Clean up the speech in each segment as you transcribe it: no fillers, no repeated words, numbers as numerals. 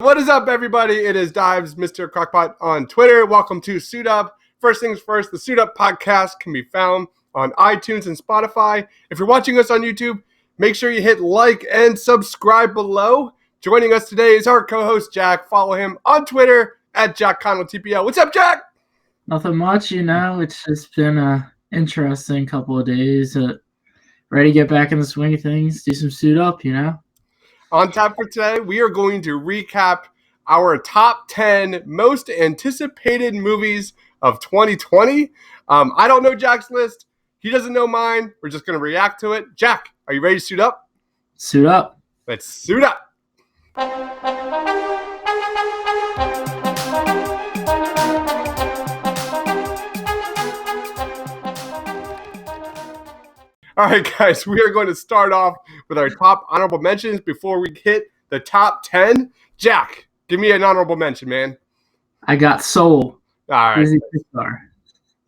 What is up, everybody? It is Dives, Mr. Crockpot on Twitter. Welcome to Suit Up. First things first, the Suit Up podcast can be found on iTunes and Spotify. If you're watching us on YouTube, make sure you hit like and subscribe below. Joining us today is our co-host, Jack. Follow him on Twitter at JackConnellTPL. What's up, Jack? Nothing much, It's just been an interesting couple of days. Ready to get back in the swing of things, do some Suit Up, On tap for today, we are going to recap our top 10 most anticipated movies of 2020. I don't know Jack's list. He doesn't know mine. We're just going to react to it. Jack, are you ready to suit up? Suit up. Let's suit up. All right, guys, we are going to start off with our top honorable mentions before we hit the top 10. Jack, give me an honorable mention, man. I got Soul. All right. Disney Pixar.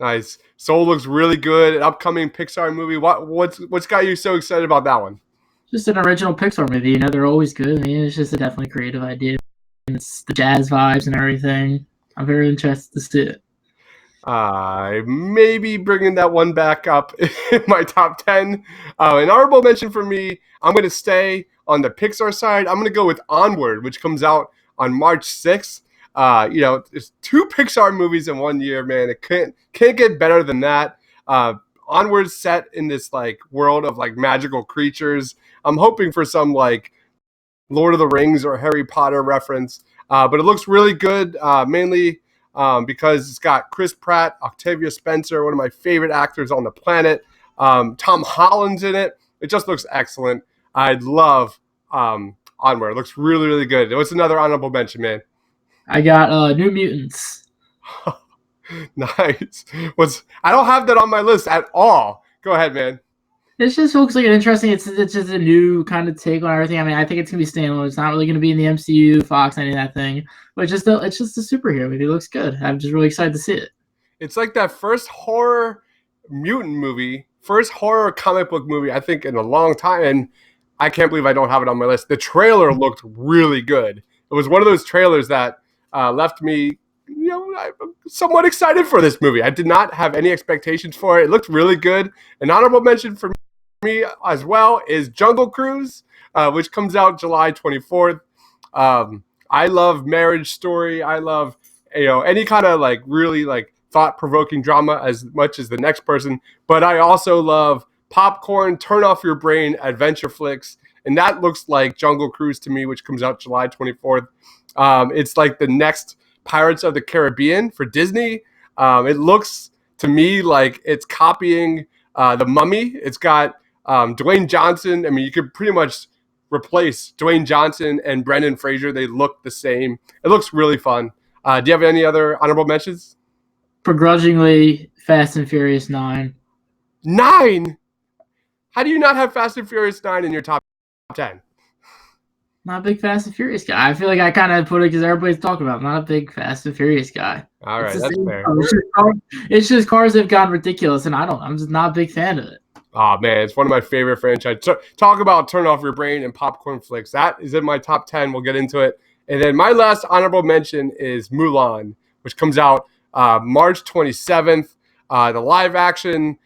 Nice. Soul looks really good. An upcoming Pixar movie. What's got you so excited about that one? Just an original Pixar movie. They're always good. It's just a definitely creative idea. And it's the jazz vibes and everything. I'm very interested to see it. Maybe bringing that one back up in my top 10. An honorable mention for me, I'm going to stay on the Pixar side. I'm going to go with Onward, which comes out on March 6th. It's two Pixar movies in 1 year, man. It can't get better than that. Onward's set in this world of magical creatures. I'm hoping for some Lord of the Rings or Harry Potter reference, but it looks really good, mainly because it's got Chris Pratt, Octavia Spencer, one of my favorite actors on the planet. Tom Holland's in it. It just looks excellent. I love Onward. It looks really, really good. What's another honorable mention, man? I got New Mutants. Nice. I don't have that on my list at all. Go ahead, man. It just looks like an interesting. It's just a new kind of take on everything. I think it's gonna be standalone. It's not really gonna be in the MCU, Fox, any of that thing. But it's just a superhero movie. It looks good. I'm just really excited to see it. It's like that first horror mutant movie, first horror comic book movie I think in a long time, and I can't believe I don't have it on my list. The trailer looked really good. It was one of those trailers that left me, I'm somewhat excited for this movie. I did not have any expectations for it. It looked really good. An honorable mention for me as well is Jungle Cruise, which comes out July 24th. I love Marriage Story. I love any kind of really thought-provoking drama as much as the next person, but I also love popcorn, turn off your brain adventure flicks, and that looks like Jungle Cruise to me, which comes out July 24th. It's like the next Pirates of the Caribbean for Disney. It looks to me like it's copying The Mummy. It's got Dwayne Johnson. I mean, you could pretty much replace Dwayne Johnson and Brendan Fraser. They look the same. It looks really fun. Do you have any other honorable mentions? Begrudgingly, Fast and Furious 9. 9? How do you not have Fast and Furious 9 in your top 10? Not a big Fast and Furious guy. I feel like I kind of put it because everybody's talking about it. I'm not a big Fast and Furious guy. All right, that's fair. It's just cars have gone ridiculous, and I'm just not a big fan of it. Oh, man, it's one of my favorite franchises. Talk about turn off your brain and popcorn flicks. That is in my top 10. We'll get into it. And then my last honorable mention is Mulan, which comes out March 27th. The live action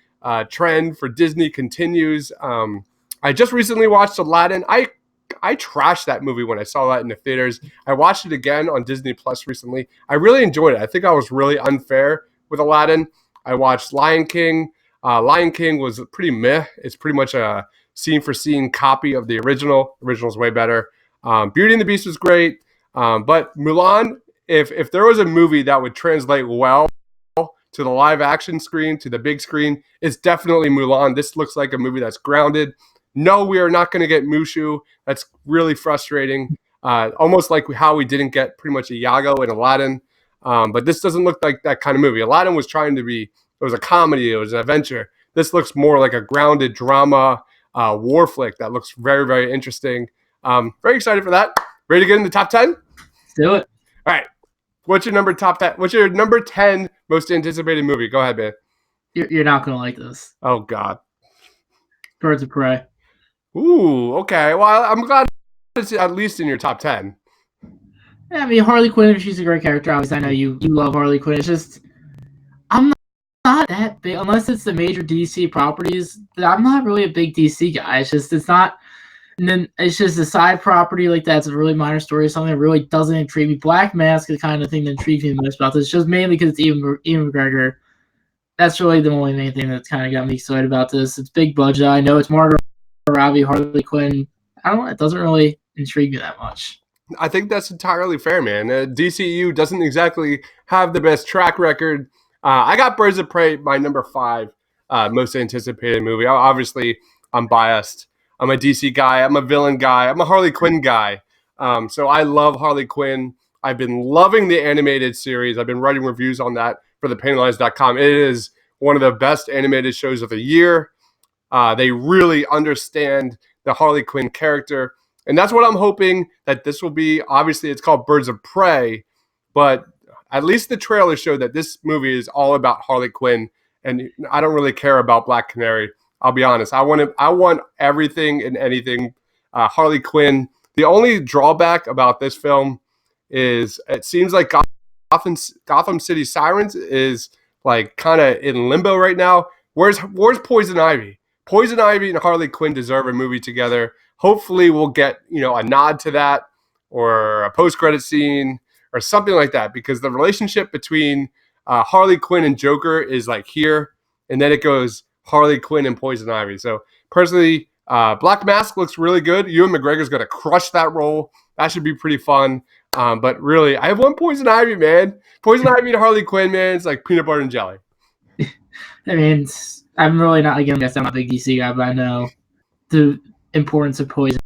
trend for Disney continues. I just recently watched Aladdin. I trashed that movie when I saw that in the theaters. I watched it again on Disney Plus recently. I really enjoyed it. I think I was really unfair with Aladdin. I watched Lion King. Lion King was pretty meh. It's pretty much a scene-for-scene copy of the original. The original's way better. Beauty and the Beast was great. But Mulan, if there was a movie that would translate well to the live-action screen, to the big screen, it's definitely Mulan. This looks like a movie that's grounded. No, we are not going to get Mushu. That's really frustrating. Almost like how we didn't get pretty much Iago in Aladdin. But this doesn't look like that kind of movie. Aladdin was trying to be, it was a comedy, it was an adventure. This looks more like a grounded drama war flick that looks very, very interesting. Very excited for that. Ready to get in the top 10? Let's do it. All right. What's your number 10 most anticipated movie? Go ahead, man. You're not going to like this. Oh, God. Birds of Prey. Ooh, okay. Well, I'm glad it's at least in your top 10. Yeah, I mean, Harley Quinn, she's a great character. Obviously, I know you love Harley Quinn. It's just I'm not that big unless it's the major DC properties. I'm not really a big DC guy. It's not. And then it's just a side property like that's a really minor story, something that really doesn't intrigue me. Black Mask is the kind of thing that intrigues me most about this. It's just mainly because it's Ian McGregor. That's really the only main thing that's kind of got me excited about this. It's big budget. I know it's Margot Robbie, Harley Quinn. I don't know. It doesn't really intrigue me that much. I think that's entirely fair, man. DCU doesn't exactly have the best track record. I got Birds of Prey, my number 5 most anticipated movie. Obviously, I'm biased. I'm a DC guy. I'm a villain guy. I'm a Harley Quinn guy. So I love Harley Quinn. I've been loving the animated series. I've been writing reviews on that for thepennylies.com. It is one of the best animated shows of the year. They really understand the Harley Quinn character. And that's what I'm hoping that this will be. Obviously, it's called Birds of Prey, but at least the trailer showed that this movie is all about Harley Quinn, and I don't really care about Black Canary. I'll be honest. I want everything and anything Harley Quinn. The only drawback about this film is it seems like Gotham City Sirens is like kind of in limbo right now. Where's Poison Ivy? Poison Ivy and Harley Quinn deserve a movie together. Hopefully we'll get, a nod to that or a post-credit scene or something like that, because the relationship between Harley Quinn and Joker is like here, and then it goes Harley Quinn and Poison Ivy. So personally, Black Mask looks really good. Ewan McGregor's going to crush that role. That should be pretty fun. But really, I have one Poison Ivy, man. Poison Ivy and Harley Quinn, man. It's like peanut butter and jelly. I mean, I'm really not, again, I guess I'm not a big DC guy, but I know the importance of Poison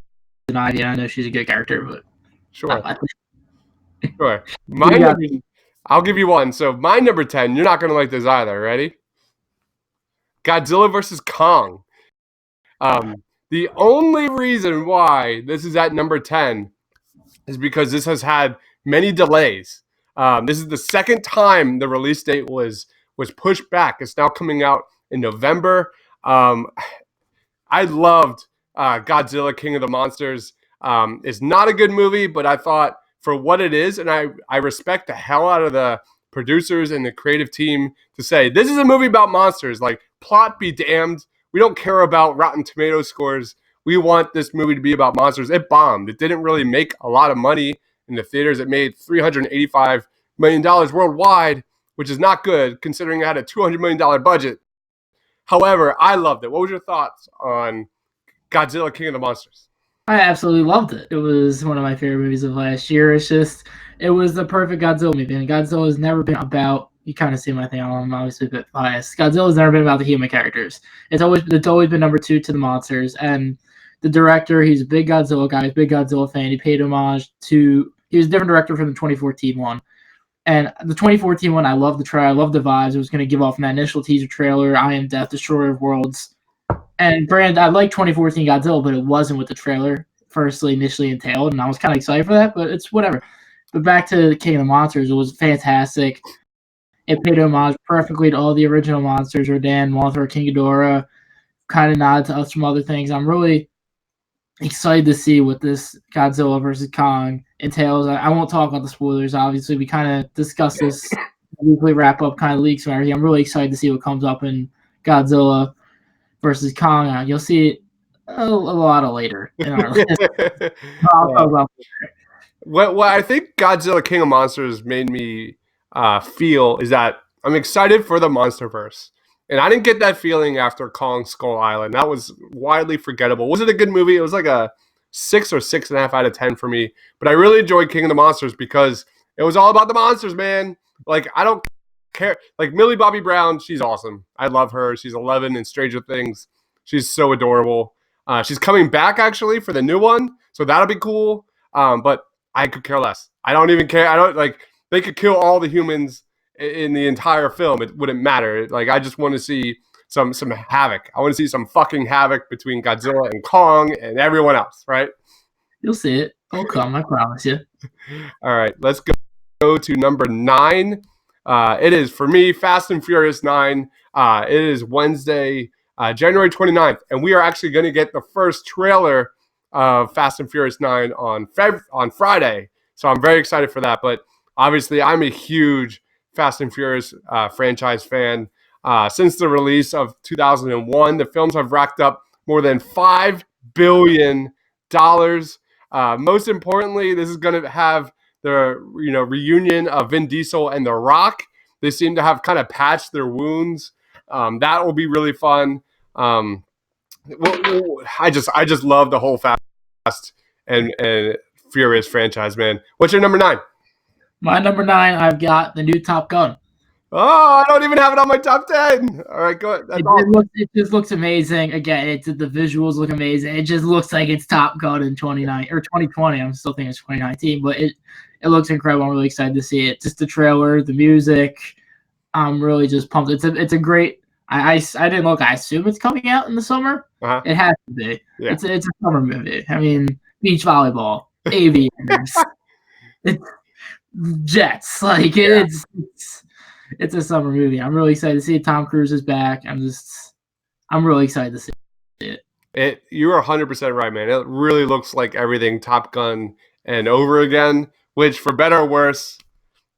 Ivy. I know she's a good character, but Sure. Sure. I'll give you one. So my number 10, you're not going to like this either. Ready? Godzilla versus Kong. The only reason why this is at number 10 is because this has had many delays. This is the second time the release date was pushed back. It's now coming out in November. I loved Godzilla King of the Monsters. It's not a good movie, but I thought for what it is, and I respect the hell out of the producers and the creative team to say, this is a movie about monsters. Like, plot be damned. We don't care about Rotten Tomato scores. We want this movie to be about monsters. It bombed. It didn't really make a lot of money in the theaters. It made $385 million worldwide, which is not good considering it had a $200 million budget. However, I loved it. What was your thoughts on Godzilla King of the Monsters? I absolutely loved it. It was one of my favorite movies of last year. It was the perfect Godzilla movie. And Godzilla has never been about, you kind of see my thing, I'm obviously a bit biased. Godzilla's never been about the human characters. It's always been number 2 to the monsters. And the director, he's a big Godzilla guy, he's a big Godzilla fan. He paid homage to, he was a different director from the 2014 one. And the 2014 one, I loved the trailer. I loved the vibes. It was going to give off in that initial teaser trailer, I am Death, Destroyer of Worlds. And Brand, I like 2014 Godzilla, but it wasn't what the trailer initially entailed, and I was kind of excited for that, but it's whatever. But back to King of the Monsters, it was fantastic. It paid homage perfectly to all the original monsters, Rodan, Mothra, King Ghidorah, kind of nod to us from other things. I'm really excited to see what this Godzilla versus Kong entails. I won't talk about the spoilers, obviously. We kind of discussed this weekly wrap-up kind of leaks and everything. I'm really excited to see what comes up in Godzilla versus Kong. You'll see it a lot of later in our list. What I think Godzilla King of Monsters made me feel is that I'm excited for the Monsterverse. And I didn't get that feeling after Kong Skull Island. That was widely forgettable. Was it a good movie? It was like a 6 or 6.5 out of 10 for me. But I really enjoyed King of the Monsters because it was all about the monsters, man. Like, I don't care. Like, Millie Bobby Brown, she's awesome. I love her. She's 11 in Stranger Things. She's so adorable. She's coming back, actually, for the new one. So that'll be cool. But I could care less. I don't even care. I don't, like, they could kill all the humans in the entire film. It wouldn't matter. Like, I just want to see some havoc. I want to see some fucking havoc between Godzilla and Kong and everyone else, right? You'll see it. It'll come, I promise you. All right, let's go to number 9. It is, for me, Fast and Furious 9. It is Wednesday, January 29th, and we are actually going to get the first trailer of Fast and Furious 9 on Friday. So I'm very excited for that. But obviously, I'm a huge Fast and Furious franchise fan. Since the release of 2001, the films have racked up more than $5 billion. Most importantly, this is going to have the reunion of Vin Diesel and The Rock. They seem to have kind of patched their wounds. That will be really fun. I just love the whole Fast and Furious franchise, man. What's your number 9? My number 9, I've got the new Top Gun. Oh, I don't even have it on my top 10. All right, go ahead. It just looks amazing. Again, the visuals look amazing. It just looks like it's Top Gun in 2020. I'm still thinking it's 2019, but it looks incredible. I'm really excited to see it. Just the trailer, the music. I'm really just pumped. It's a great. I didn't look. I assume it's coming out in the summer. Uh-huh. It has to be. Yeah. It's a summer movie. I mean, beach volleyball, aviators, it's jets. Like it's a summer movie. I'm really excited to see it. Tom Cruise is back. I'm really excited to see it. You are 100% right, man. It really looks like everything Top Gun and over again, which for better or worse,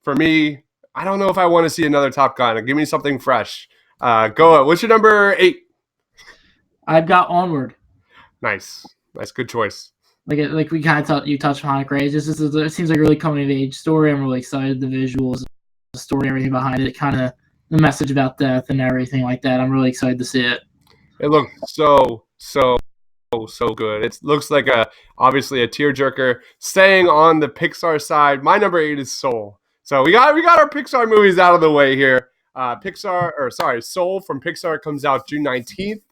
for me, I don't know if I want to see another Top Gun. Give me something fresh. Go ahead. What's your number 8? I've got Onward. Nice. Good choice. Like we kind of you touched on it, great. It seems like a really coming of age story. I'm really excited. The visuals, the story, everything behind it, kind of the message about death and everything like that. I'm really excited to see it. It looks so good. It looks like obviously a tearjerker. Staying on the Pixar side, my number 8 is Soul. So we got our Pixar movies out of the way here. Soul from Pixar comes out June 19th.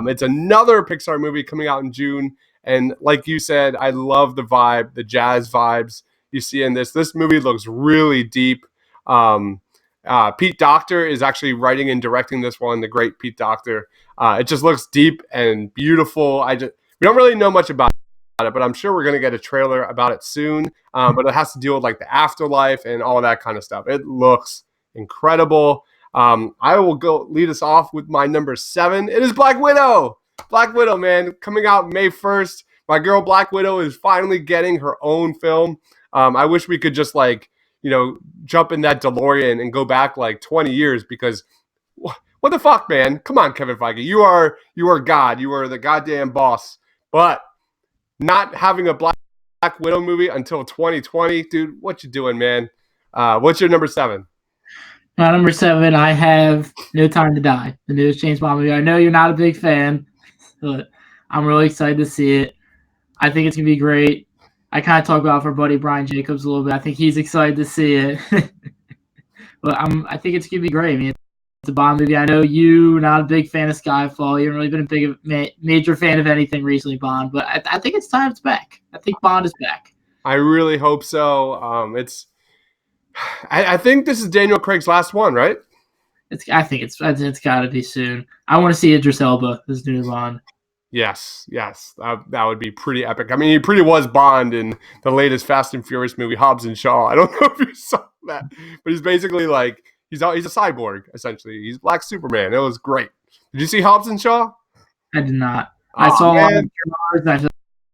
It's another Pixar movie coming out in June. And like you said, I love the vibe, the jazz vibes you see in this. This movie looks really deep. Pete Docter is actually writing and directing this one, the great Pete Docter. It just looks deep and beautiful. We don't really know much about it, but I'm sure we're going to get a trailer about it soon. But it has to deal with like the afterlife and all that kind of stuff. It looks incredible. I will go lead us off with my number 7. It is Black Widow. Black Widow, man, coming out May 1st. My girl Black Widow is finally getting her own film. I wish we could just jump in that DeLorean and go back like 20 years because what the fuck, man? Come on, Kevin Feige. You are God. You are the goddamn boss. But not having a Black Widow movie until 2020, dude, what you doing, man? What's your number 7? My number 7, I have No Time to Die, the newest James Bond movie. I know you're not a big fan, but I'm really excited to see it. I think it's going to be great. I kind of talk about for buddy Brian Jacobs a little bit. I think he's excited to see it. But I think it's going to be great. I mean, it's a Bond movie. I know you're not a big fan of Skyfall. You haven't really been a major fan of anything recently, Bond. But I think it's time it's back. I think Bond is back. I really hope so. I think this is Daniel Craig's last one, right? I think it's got to be soon. I want to see Idris Elba as new Bond. Yes, that would be pretty epic. I mean, he pretty was Bond in the latest Fast and Furious movie, Hobbs and Shaw. I don't know if you saw that, but he's basically like he's a cyborg essentially. He's Black Superman. It was great. Did you see Hobbs and Shaw? I did not. I saw a lot of trailers, and I feel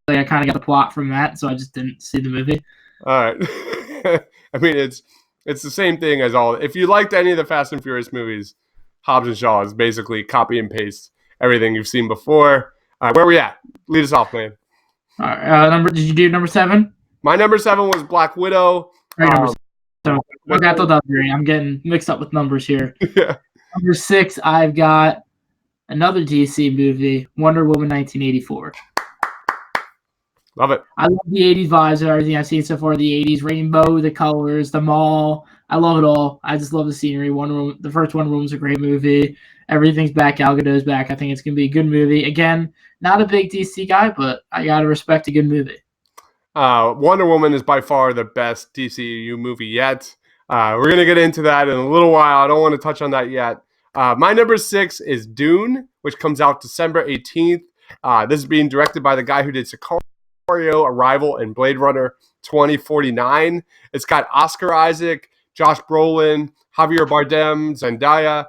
like I kind of got the plot from that, so I just didn't see the movie. All right. I mean, it's the same thing as all. If you liked any of the Fast and Furious movies, Hobbs and Shaw is basically copy and paste everything you've seen before. Where are we at? Lead us off, man. All right. Did you do number 7? My number 7 was Black Widow. Number 7. I'm getting mixed up with numbers here. Yeah. Number 6, I've got another DC movie, Wonder Woman 1984. Love it. I love the 80s vibes and everything I've seen so far. The 80s rainbow, the colors, the mall. I love it all. I just love the scenery. The first Wonder Woman's a great movie. Everything's back. Gal Gadot's back. I think it's going to be a good movie. Again, not a big DC guy, but I got to respect a good movie. Wonder Woman is by far the best DCU movie yet. We're going to get into that in a little while. I don't want to touch on that yet. My number 6 is Dune, which comes out December 18th. This is being directed by the guy who did Sicario, Arrival, and Blade Runner 2049. It's got Oscar Isaac, Josh Brolin, Javier Bardem, Zendaya.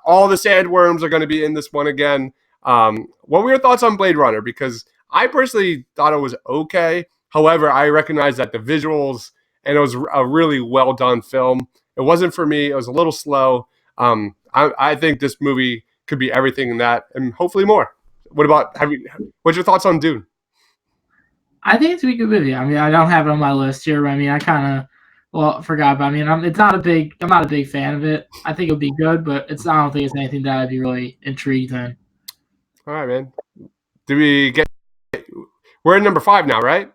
All the sandworms are going to be in this one again. What were your thoughts on Blade Runner? Because I personally thought it was okay. However, I recognize that the visuals and it was a really well done film. It wasn't for me. It was a little slow. I think this movie could be everything in that, and hopefully more. What about what's your thoughts on Dune? I think it's a good movie. I mean, I don't have it on my list here. I mean, I kind of forgot. But I mean, I'm not a big fan of it. I think it would be good, but I don't think it's anything that I'd be really intrigued in. All right, man. Did we get? We're at number 5 now, right?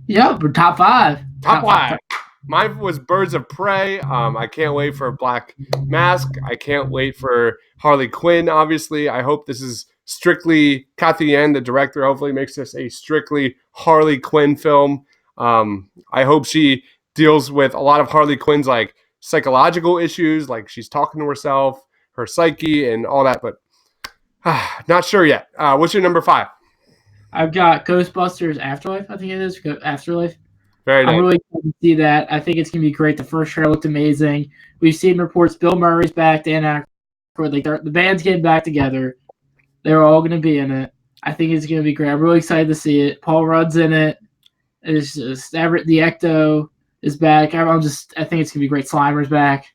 Yep, we're top 5. Top 5. Mine was Birds of Prey. I can't wait for Black Mask. I can't wait for Harley Quinn, obviously. I hope this is strictly Cathy Yan, the director, hopefully makes this a strictly Harley Quinn film. I hope she deals with a lot of Harley Quinn's like psychological issues, like she's talking to herself, her psyche, and all that, but not sure yet. What's your number 5? I've got Ghostbusters Afterlife, I think it is. Afterlife. Very nice. I'm really excited to see that. I think it's going to be great. The first trailer looked amazing. We've seen reports Bill Murray's back, Dan Aykroyd. Like the band's getting back together. They're all going to be in it. I think it's going to be great. I'm really excited to see it. Paul Rudd's in it. It's just Everett the Ecto is back. I think it's going to be great. Slimer's back.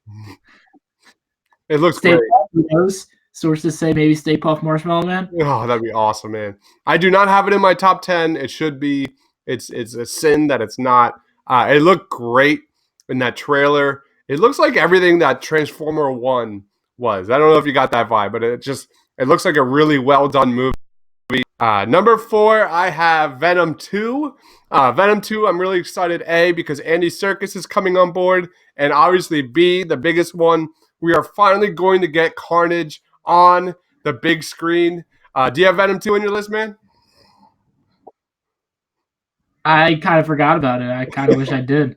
It looks great. Who knows? Sources say maybe Stay Puft Marshmallow Man. Oh, that'd be awesome, man. I do not have it in my top 10. It should be. It's a sin that it's not. It looked great in that trailer. It looks like everything that Transformer 1 was. I don't know if you got that vibe, but it looks like a really well done movie. Number 4, I have Venom 2. Venom 2, I'm really excited, A, because Andy Serkis is coming on board, and obviously B, the biggest one, we are finally going to get Carnage on the big screen. Do you have Venom 2 on your list, man? I kind of forgot about it. I kind of wish I did.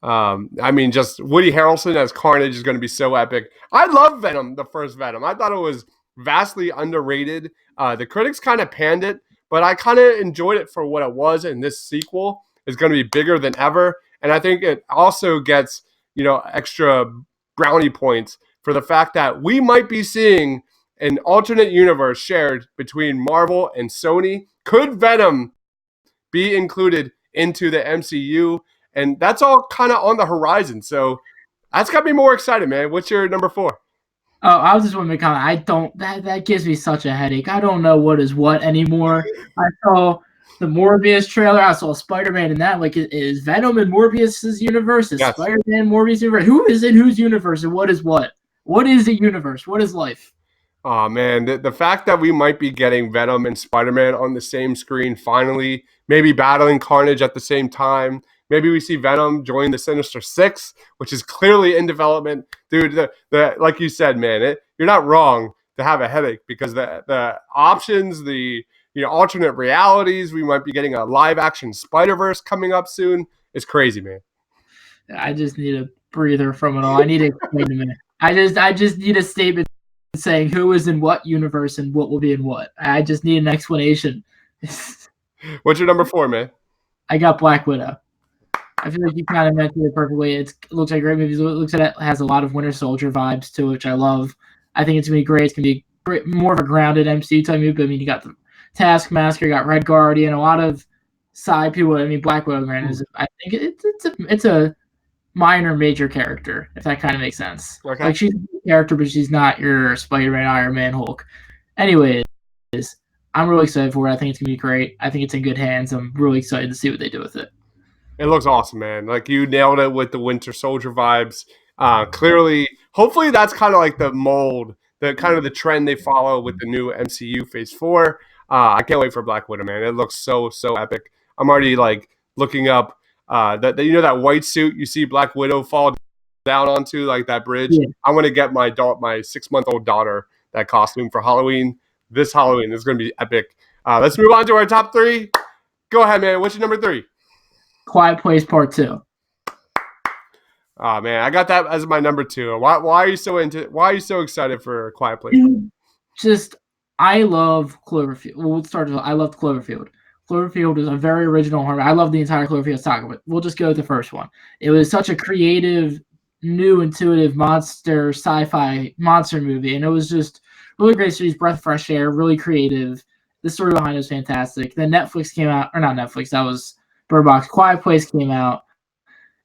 I mean, just Woody Harrelson as Carnage is going to be so epic. I love Venom, the first Venom. I thought it was vastly underrated. The critics kind of panned it, but I kind of enjoyed it for what it was, and this sequel is going to be bigger than ever. And I think it also gets, extra brownie points for the fact that we might be seeing an alternate universe shared between Marvel and Sony. Could Venom be included into the MCU? And that's all kind of on the horizon. So that's got me more excited, man. What's your number 4? Oh, I was just want to comment. That gives me such a headache. I don't know what is what anymore. I saw the Morbius trailer. I saw Spider-Man in that. Like, is Venom in Morbius's universe? Is Spider-Man Morbius' universe? Who is in whose universe and what is what? What is a universe? What is life? Oh, man. The fact that we might be getting Venom and Spider-Man on the same screen finally, maybe battling Carnage at the same time. Maybe we see Venom join the Sinister Six, which is clearly in development. Dude, the like you said, man, you're not wrong to have a headache because the options, the alternate realities, we might be getting a live-action Spider-Verse coming up soon. It's crazy, man. I just need a breather from it all. I need to explain to me. I just need a statement saying who is in what universe and what will be in what. I just need an explanation. What's your number 4, man? I got Black Widow. I feel like you kind of mentioned it perfectly. It looks like a great movie. It looks like it has a lot of Winter Soldier vibes to it, which I love. I think it's going to be great. It's going to be great, more of a grounded MCU type movie. But, I mean, you got the Taskmaster, you got Red Guardian, a lot of side people. I mean, Black Widow, granted, I think it's a minor major character, if that kind of makes sense. Okay. Like, she's a character, but she's not your Spider-Man, Iron Man, Hulk. Anyways, I'm really excited for it. I think it's going to be great. I think it's in good hands. I'm really excited to see what they do with it. It looks awesome, man. Like, you nailed it with the Winter Soldier vibes. Clearly, hopefully that's kind of like the mold, the kind of the trend they follow with the new MCU Phase 4. I can't wait for Black Widow, man. It looks so epic. I'm already like looking up that white suit you see Black Widow fall down onto, like that bridge. Yeah. I want to get my 6-month-old daughter that costume for Halloween. This Halloween. This is going to be epic. Let's move on to our top 3. Go ahead, man. What's your number 3? Quiet Place Part 2. Oh man, I got that as my number 2. Why are you so excited for Quiet Place? I love Cloverfield. Well, let's start. I love Cloverfield. Cloverfield is a very original horror. I love the entire Cloverfield saga, but we'll just go with the first one. It was such a creative, new, intuitive monster sci-fi monster movie, and it was just really great series, breath of fresh air, really creative. The story behind it was fantastic. Then Netflix came out, or not Netflix, that was Bird Box. Quiet Place came out,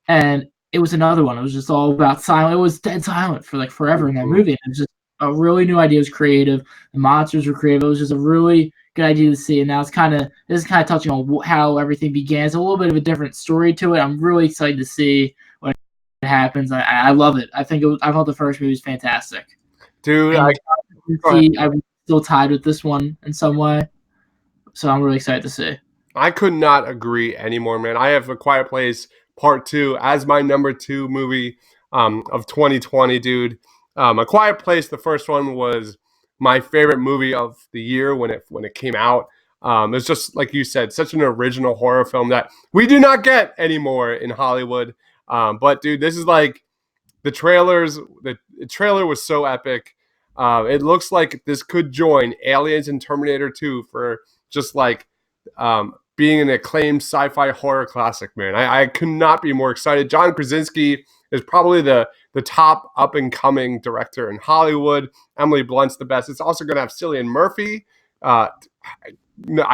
and it was another one. It was just all about silent. It was dead silent for like forever in that movie. It was just a really new idea. It was creative. The monsters were creative. It was just a really good idea to see. And now this is kind of touching on how everything began. It's a little bit of a different story to it. I'm really excited to see what happens. I love it. I thought the first movie was fantastic. Dude, I'm still tied with this one in some way, so I'm really excited to see. I could not agree anymore, man. I have A Quiet Place Part 2 as my number 2 movie of 2020, dude. A Quiet Place, the first one, was my favorite movie of the year when it came out. It's just, like you said, such an original horror film that we do not get anymore in Hollywood. But, dude, this is like the trailers. The trailer was so epic. It looks like this could join Aliens and Terminator 2 for just like being an acclaimed sci-fi horror classic, man. I could not be more excited. John Krasinski is probably the top up-and-coming director in Hollywood. Emily Blunt's the best. It's also going to have Cillian Murphy. I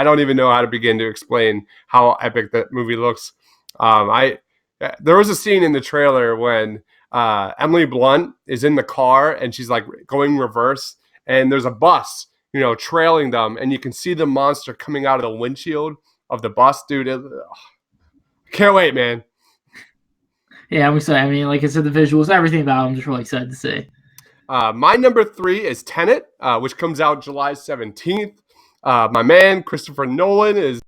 don't even know how to begin to explain how epic that movie looks. There was a scene in the trailer when Emily Blunt is in the car and she's like going reverse, and there's a bus, trailing them, and you can see the monster coming out of the windshield of the bus, dude. Can't wait, man. Yeah, I'm excited. I mean, like I said, the visuals, everything about it, I'm just really excited to see. My number 3 is Tenet, which comes out July 17th. My man, Christopher Nolan, is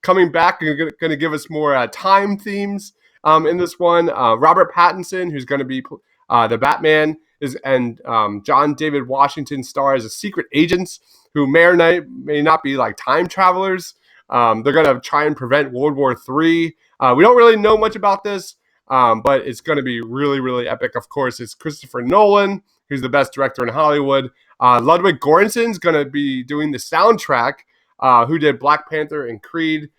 coming back and going to give us more time themes in this one. Robert Pattinson, who's going to be the Batman, and John David Washington stars as secret agents who may not be like time travelers. They're going to try and prevent World War III. We don't really know much about this, but it's going to be really, really epic. Of course, it's Christopher Nolan, who's the best director in Hollywood. Ludwig Göransson's going to be doing the soundtrack, who did Black Panther and Creed.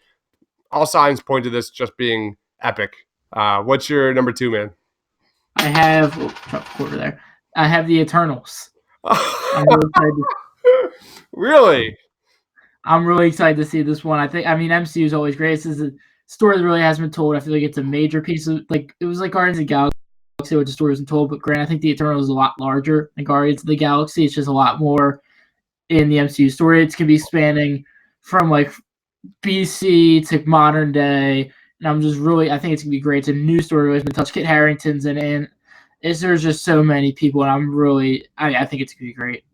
All signs point to this just being epic. What's your number 2, man? I have I have the Eternals. Really? I'm really excited to see this one. MCU is always great. This is a story that really hasn't been told. I feel like it's a major piece of, like, it was like Guardians of the Galaxy, which the story wasn't told, but granted, I think the Eternals is a lot larger than Guardians of the Galaxy. It's just a lot more in the MCU story. It's going to be spanning from like BC to modern day, and I think it's going to be great. It's a new story that's been touched. Kit Harington's in it. There's just so many people, and I think it's going to be great.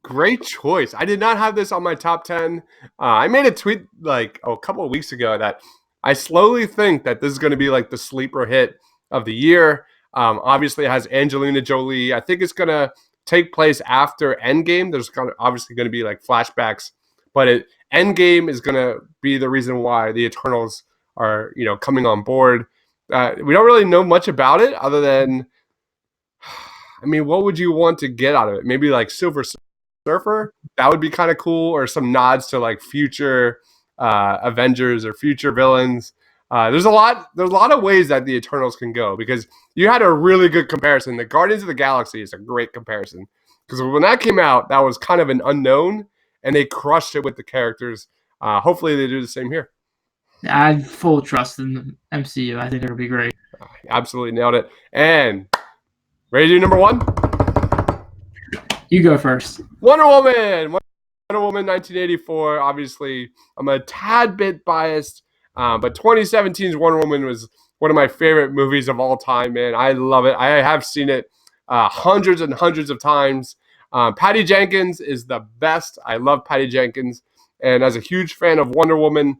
Great choice. I did not have this on my top 10. I made a tweet like a couple of weeks ago that I slowly think that this is going to be like the sleeper hit of the year. Obviously, it has Angelina Jolie. I think it's going to take place after Endgame. There's obviously going to be like flashbacks, but Endgame is going to be the reason why the Eternals are, coming on board. We don't really know much about it other than, what would you want to get out of it? Maybe like Silver Surfer? That would be kind of cool, or some nods to like future Avengers or future villains. There's a lot of ways that the Eternals can go, because you had a really good comparison. The Guardians of the Galaxy is a great comparison, because when that came out, that was kind of an unknown, and they crushed it with the characters. Hopefully they do the same here. I have full trust in the MCU. I think it'll be great. Absolutely nailed it. And ready to do number 1? You go first. Wonder Woman 1984. Obviously, I'm a tad bit biased, but 2017's Wonder Woman was one of my favorite movies of all time, man. I love it. I have seen it hundreds and hundreds of times. Patty Jenkins is the best. I love Patty Jenkins. And as a huge fan of Wonder Woman,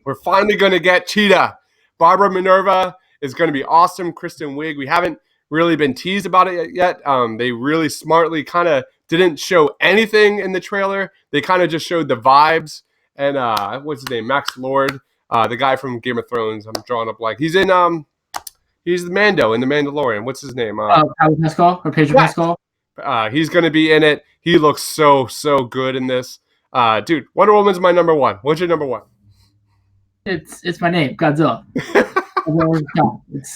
we're finally going to get Cheetah. Barbara Minerva is going to be awesome. Kristen Wiig. We haven't really been teased about it yet. They really smartly kind of didn't show anything in the trailer. They kind of just showed the vibes. And what's his name? Max Lord, the guy from Game of Thrones. I'm drawing up like he's in he's the Mando in The Mandalorian. What's his name? Pedro Pascal. He's going to be in it. He looks so good in this. Dude, Wonder Woman's my number 1. What's your number 1? It's my name, Godzilla.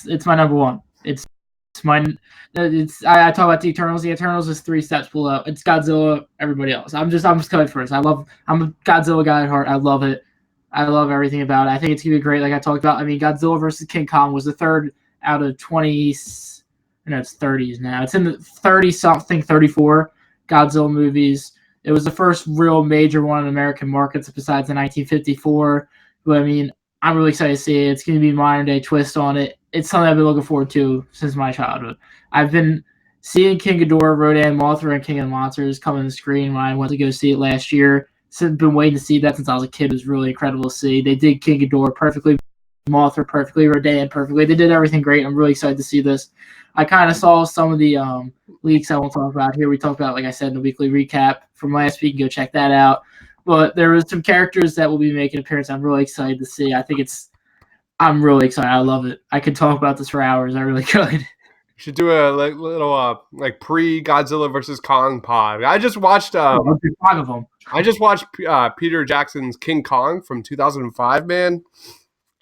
It's my number 1. I talk about the Eternals. The Eternals is 3 steps below. It's Godzilla, everybody else. I'm just coming first. I'm a Godzilla guy at heart. I love it. I love everything about it. I think it's gonna be great. Like I talked about, I mean, Godzilla versus King Kong was the third out of 20. No, it's 30s now. It's in the 30 something, 34 Godzilla movies. It was the first real major one in American markets besides the 1954. But I mean, I'm really excited to see it. It's going to be a modern day twist on it. It's something I've been looking forward to since my childhood. I've been seeing King Ghidorah, Rodan, Mothra, and King of the Monsters come on the screen when I went to go see it last year. So I've been waiting to see that since I was a kid. It was really incredible to see. They did King Ghidorah perfectly, Mothra perfectly, Rodan perfectly. They did everything great. I'm really excited to see this. I kind of saw some of the leaks I won't talk about here. We talked about, like I said, in the weekly recap from last week. Go check that out. But there was some characters that will be making an appearance. I'm really excited to see. I'm really excited. I love it. I could talk about this for hours. I really could. Should do a little pre Godzilla versus Kong pod. I just watched Five of them. Peter Jackson's King Kong from 2005. Man,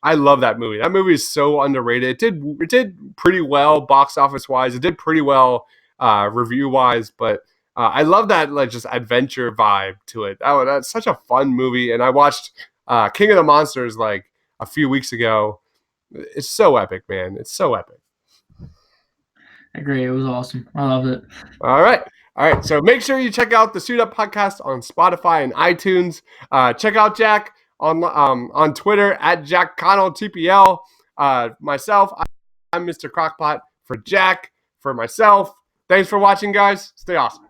I love that movie. That movie is so underrated. It did pretty well box office wise. It did pretty well review wise, but I love that like just adventure vibe to it. That's such a fun movie. And I watched King of the Monsters like a few weeks ago. It's so epic, man. It's so epic. I agree. It was awesome. I loved it. All right. So make sure you check out the Suit Up Podcast on Spotify and iTunes. Check out Jack on Twitter at Jack Connell TPL. Myself, I'm Mr. Crockpot. For Jack, for myself. Thanks for watching, guys. Stay awesome.